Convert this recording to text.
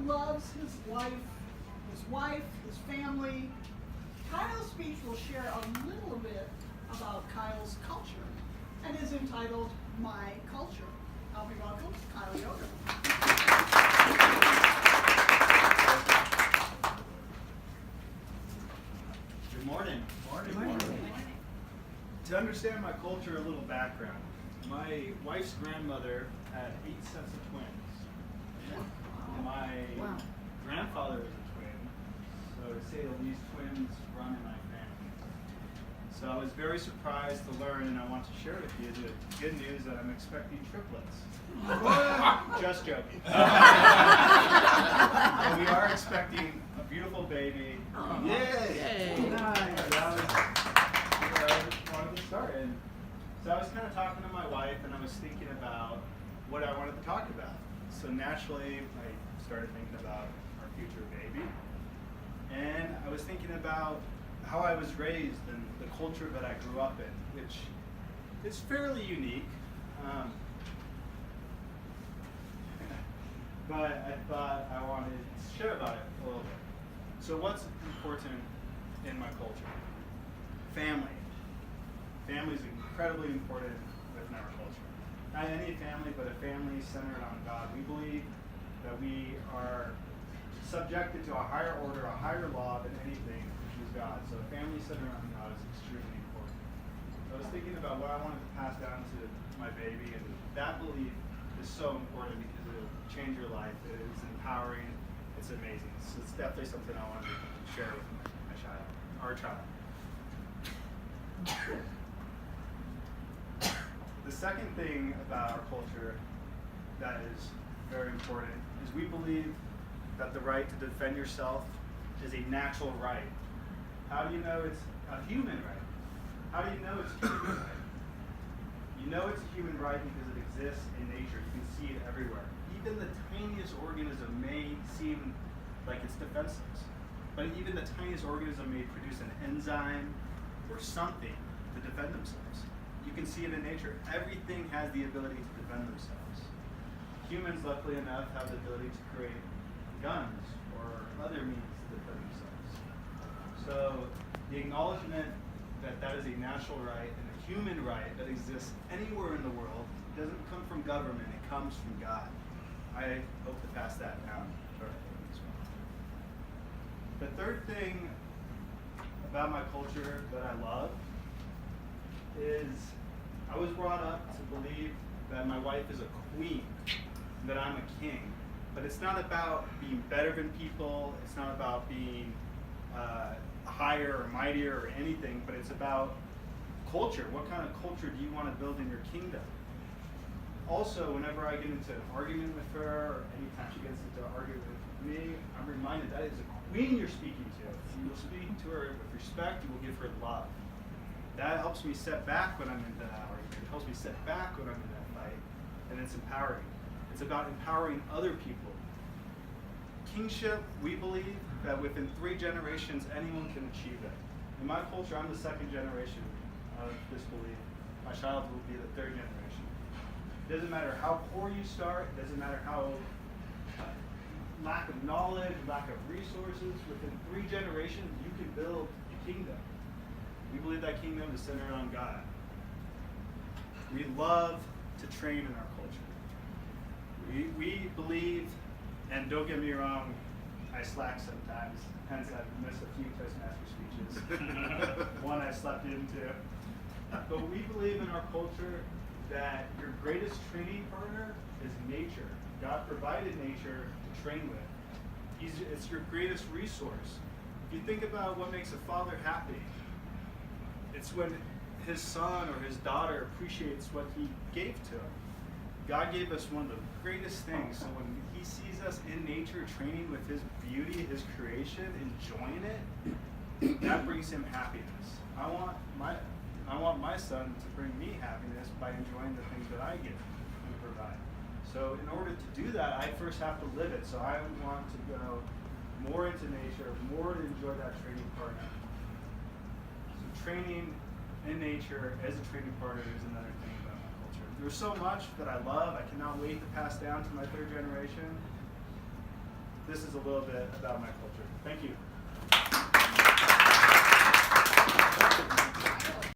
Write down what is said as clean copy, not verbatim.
loves his wife, his family. Kyle's speech will share a little bit about Kyle's culture and is entitled My Culture. Help me welcome Kyle Yoder. Good morning. Good morning. To understand my culture, a little background. My wife's grandmother had 8 sets of twins. My grandfather was a twin, so to say the least, twins run in my family. So I was very surprised to learn, and I want to share with you the good news that I'm expecting triplets. Just joking. And we are expecting a beautiful baby. Yay! I wanted to start. And so I was kind of talking to my wife, and I was thinking about what I wanted to talk about. So naturally, I started thinking about our future baby. And I was thinking about how I was raised and the culture that I grew up in, which is fairly unique. But I thought I wanted to share about it a little bit. So what's important in my culture? Family. Family is incredibly important within our culture. Not any family, but a family centered on God. We believe that we are subjected to a higher order, a higher law than anything, which is God. So a family centered on God is extremely important. I was thinking about what I wanted to pass down to my baby, and that belief is so important because it will change your life. It is empowering. It's amazing. So it's definitely something I wanted to share with my child, our child. The second thing about our culture that is very important is we believe that the right to defend yourself is a natural right. How do you know it's a human right? How do you know it's a human right? You know it's a human right because it exists in nature. You can see it everywhere. Even the tiniest organism may seem like it's defenseless, but even the tiniest organism may produce an enzyme or something to defend themselves. You can see it in nature. Everything has the ability to defend themselves. Humans, luckily enough, have the ability to create guns or other means to defend themselves. So the acknowledgement that that is a natural right and a human right that exists anywhere in the world doesn't come from government, it comes from God. I hope to pass that down to our family as well. The third thing about my culture that I love is I was brought up to believe that my wife is a queen, that I'm a king. But it's not about being better than people, it's not about being higher or mightier or anything, but it's about culture. What kind of culture do you want to build in your kingdom? Also, whenever I get into an argument with her, or anytime she gets into an argument with me, I'm reminded that is a queen you're speaking to. You will speak to her with respect, you will give her love. That helps me step back when I'm in that argument. It helps me step back when I'm in that fight. And it's empowering. It's about empowering other people. Kingship, we believe that within 3 generations, anyone can achieve it. In my culture, I'm the 2nd generation of this belief. My child will be the 3rd generation. It doesn't matter how poor you start. It doesn't matter how lack of knowledge, lack of resources. Within 3 generations, you can build a kingdom. We believe that kingdom is centered on God. We love to train in our culture. We believe, and don't get me wrong, I slack sometimes, hence I've missed a few toastmaster speeches. One I slept into. But we believe in our culture that your greatest training partner is nature. God provided nature to train with. It's your greatest resource. If you think about what makes a father happy, it's when his son or his daughter appreciates what he gave to him. God gave us one of the greatest things, so when he sees us in nature training with his beauty, his creation, enjoying it, that brings him happiness. I want my son to bring me happiness by enjoying the things that I give and provide. So in order to do that, I first have to live it. So I want to go more into nature, more to enjoy that training partner. Training in nature as a training partner is another thing about my culture. There's so much that I love. I cannot wait to pass down to my 3rd generation. this is a little bit about my culture. Thank you.